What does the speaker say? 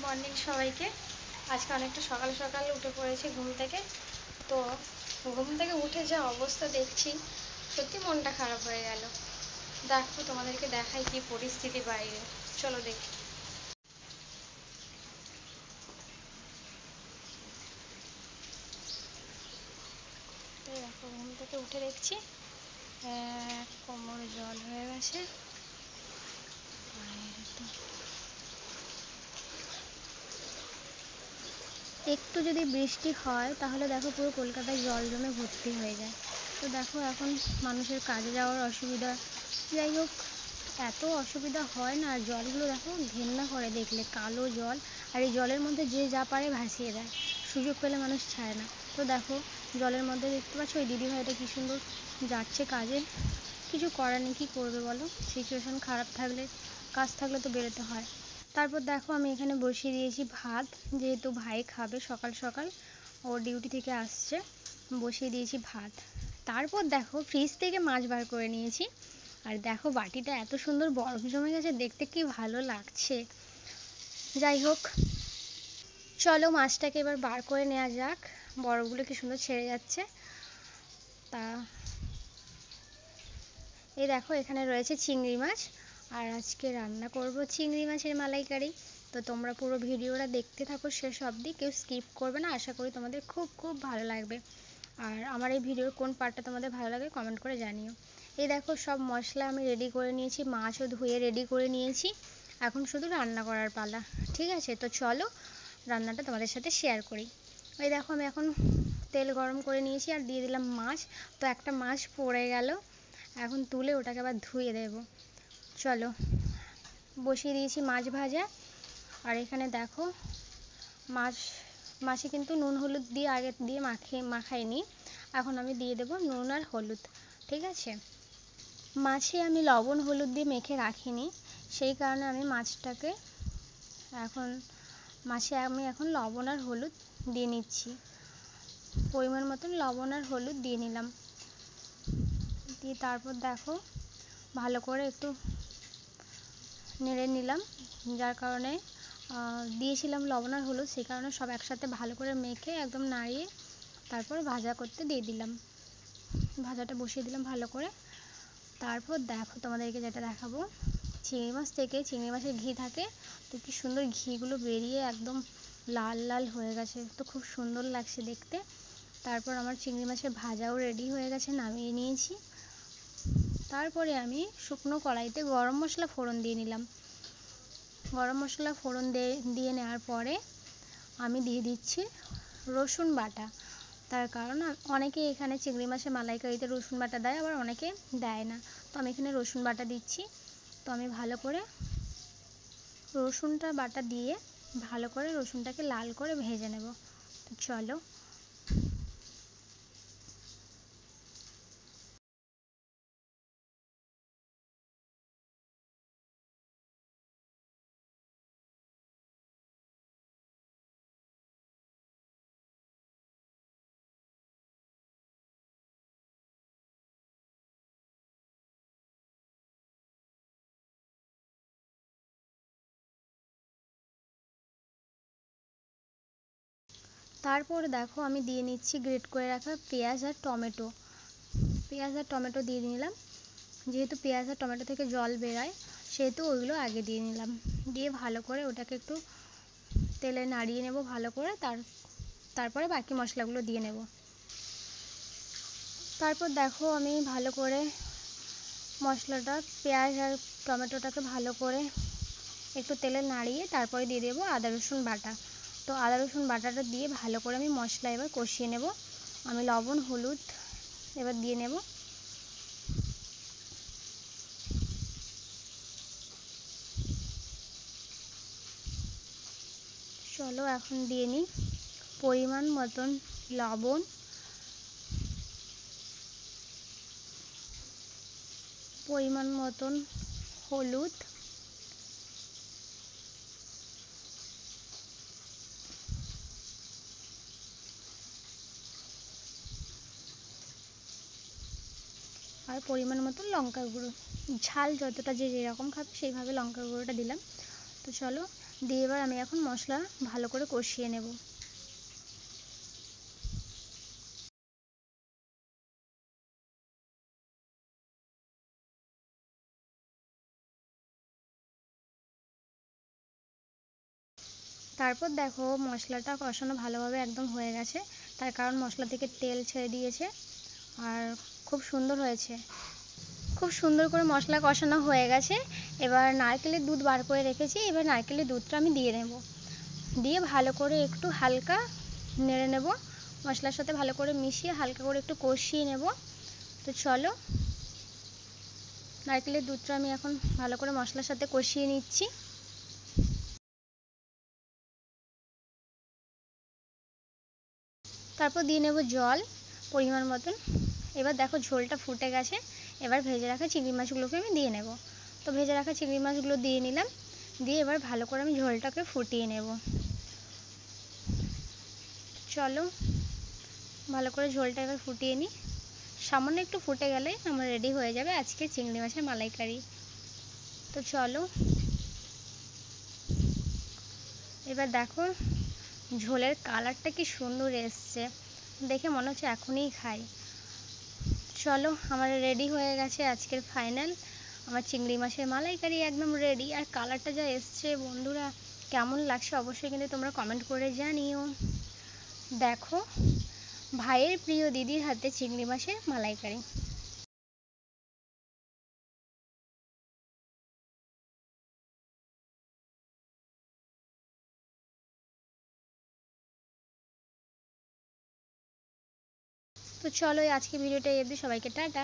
Morning সবাইকে। আজকে অনেকটা সকাল সকাল উঠে পড়েছি ঘুম থেকে। তো ঘুম থেকে উঠে যা অবস্থা দেখছি, সত্যি মনটা খারাপ হয়ে গেল। দেখো তোমাদেরকে দেখাই কি পরিস্থিতি বাইরে, চলো দেখি। দেখো ঘুম থেকে উঠে দেখছি কোমর জল হয়ে গেছে। একটু যদি বৃষ্টি হয় তাহলে দেখো পুরো কলকাতায় জল জমে ভর্তি হয়ে যায়। তো দেখো এখন মানুষের কাজে যাওয়ার অসুবিধা, যাই হোক এত অসুবিধা হয় না। আর জলগুলো দেখো ঘেন্না করে দেখলে, কালো জল। আর এই জলের মধ্যে যে যা পারে ভাসিয়ে দেয়, সুযোগ পেলে মানুষ ছাড়ে না। তো দেখো জলের মধ্যে দেখতে পাচ্ছ ওই দিদিভাইটা কি সুন্দর যাচ্ছে কাজে। কিছু করার নেই, কী করবে বলো, সিচুয়েশান খারাপ থাকলে, কাজ থাকলে তো বেরোতে হয়। তারপর দেখো আমি এখানে বসিয়ে দিয়েছি ভাত, যেহেতু ভাই খাবে সকাল সকাল, ওর ডিউটি থেকে আসছে, বসিয়ে দিয়েছি ভাত। তারপর দেখো ফ্রিজ থেকে মাছ বার করে নিয়েছি। আর দেখো বাটিটা এত সুন্দর বরফ জমে গেছে, দেখতে কি ভালো লাগছে। যাই হোক চলো মাছটাকে এবার বার করে নেওয়া যাক। বরফগুলো কি সুন্দর ছেড়ে যাচ্ছে। তা এই দেখো এখানে রয়েছে চিংড়ি মাছ, আর আজকে রান্না করব চিংড়ি মাছের মালাইকারি। তো তোমরা পুরো ভিডিওটা দেখতে থাকো শেষ অবধি, কেউ স্কিপ করবে না। আশা করি তোমাদের খুব খুব ভালো লাগবে। আর আমার এই ভিডিওর কোন পার্টটা তোমাদের ভালো লাগে কমেন্ট করে জানিও। এই দেখো সব মশলা আমি রেডি করে নিয়েছি, মাছও ধুয়ে রেডি করে নিয়েছি। এখন শুধু রান্না করার পালা। ঠিক আছে, তো চলো রান্নাটা তোমাদের সাথে শেয়ার করি। এই দেখো আমি এখন তেল গরম করে নিয়েছি আর দিয়ে দিলাম মাছ। তো একটা মাছ পড়ে গেল, এখন তুলে ওটাকে আবার ধুয়ে দেব। চলো বসিয়ে দিয়েছি মাছ ভাজা। আর এখানে দেখো মাছে কিন্তু নুন হলুদ দিয়ে আগে দিয়ে মাখাইনি। এখন আমি দিয়ে দেব নুন আর হলুদ। ঠিক আছে, মাছে আমি লবণ হলুদ দিয়ে মেখে রাখিনি, সেই কারণে আমি মাছে আমি এখন লবণ আর হলুদ দিয়ে নিচ্ছি। পরিমাণ মতন লবণ আর হলুদ দিয়ে নিলাম। দিয়ে তারপর দেখো ভালো করে একটু নেড়ে নিলাম, যার কারণে দিয়েছিলাম লবণ আর হলুদ, সেই কারণে সব একসাথে ভালো করে মেখে একদম নাড়িয়ে তারপর ভাজা করতে দিয়ে দিলাম। ভাজাটা বসিয়ে দিলাম ভালো করে। তারপর দেখো তোমাদেরকে যেটা দেখাবো, চিংড়ি মাছ থেকে চিংড়ি মাছের ঘি থাকে, তো কি সুন্দর ঘিগুলো বেরিয়ে একদম লাল লাল হয়ে গেছে, তো খুব সুন্দর লাগছে দেখতে। তারপর আমার চিংড়ি মাছের ভাজাও রেডি হয়ে গেছে, নামিয়ে নিয়েছি। তারপরে আমি শুকনো কড়াইতে গরম মশলা ফোড়ন দিয়ে নিলাম। গরম মশলা ফোড়ন দিয়ে নেওয়ার পরে আমি দিয়ে দিচ্ছি রসুন বাটা। তার কারণ অনেকে এখানে চিংড়ি মাছের মালাইকারিতে রসুন বাটা দেয়, আবার অনেকে দেয় না। তো আমি এখানে রসুন বাটা দিচ্ছি। তো আমি ভালো করে রসুনটা বাটা দিয়ে ভালো করে রসুনটাকে লাল করে ভেজে নেব। তো চলো তারপর দেখো আমি দিয়ে নিচ্ছি গ্রেট করে রাখা পেঁয়াজ আর টমেটো। পেঁয়াজ আর টমেটো দিয়ে নিলাম, যেহেতু পেঁয়াজ আর টমেটো থেকে জল বেরায় সেহেতু ওইগুলো আগে দিয়ে নিলাম। দিয়ে ভালো করে ওটাকে একটু তেলে নাড়িয়ে নেব ভালো করে, তারপরে বাকি মশলাগুলো দিয়ে নেব। তারপর দেখো আমি ভালো করে মশলাটা পেঁয়াজ আর টমেটোটাকে ভালো করে একটু তেলে নাড়িয়ে তারপরে দিয়ে দেবো আদা রসুন বাটা। তো আদা রসুন বাটাটা দিয়ে ভালো করে আমি মশলা এবার কষিয়ে নেব। আমি লবণ হলুদ এবার দিয়ে নেব। চলো এখন দিয়ে নিই পরিমাণ মতন লবণ, পরিমাণ মতন হলুদ, আর পরিমাণ মতন লঙ্কার গুঁড়ো। ঝাল যতটা যে যেরকম খাবে সেইভাবে লঙ্কার গুঁড়োটা দিলাম। তো চলো দিয়ে এবার আমি এখন মশলা ভালো করে কষিয়ে নেব। তারপর দেখো মশলাটা কষানো ভালোভাবে একদম হয়ে গেছে, তার কারণ মশলা থেকে তেল ছেড়ে দিয়েছে আর খুব সুন্দর হয়েছে। খুব সুন্দর করে মশলা কষানো হয়ে গেছে। এবার নারকেলের দুধ বার করে রেখেছি, এবার নারকেলের দুধটা আমি দিয়ে নেব। দিয়ে ভালো করে একটু হালকা নেড়ে নেব, মশলার সাথে ভালো করে মিশিয়ে হালকা করে একটু কষিয়ে নেব। তো চলো, নারকেলের দুধটা আমি এখন ভালো করে মশলার সাথে কষিয়ে নিচ্ছি। তারপর দিয়ে নেব জল পরিমাণ মতন। এবার দেখো ঝোলটা ফুটে গেছে, এবার ভেজে রাখা চিংড়ি মাছগুলোকে আমি দিয়ে নেব। তো ভেজে রাখা চিংড়ি মাছগুলো দিয়ে নিলাম, দিয়ে এবার ভালো করে আমি ঝোলটাকে ফুটিয়ে নেব। চলো ভালো করে ঝোলটা এবার ফুটিয়ে নিই। সামান্য একটু ফুটে গেলে আমার রেডি হয়ে যাবে আজকে চিংড়ি মাছের মালাইকারি। তো চলো, এবার দেখো ঝোলের কালারটা কি সুন্দর এসছে, দেখে মনে হচ্ছে এখনই খাই। চলো, আমার রেডি হয়ে গেছে আজকের ফাইনাল আমার চিংড়ি মাছের মালাইকারি, একদম রেডি। আর কালারটা যা এসছে বন্ধুরা, কেমন লাগছে অবশ্যই কিন্তু তোমরা কমেন্ট করে জানিও। দেখো ভাইয়ের প্রিয় দিদির হাতে চিংড়ি মাছের মালাইকারি। তো চলো আজকে ভিডিওটা এই অবধি, সবাইকে টাটা।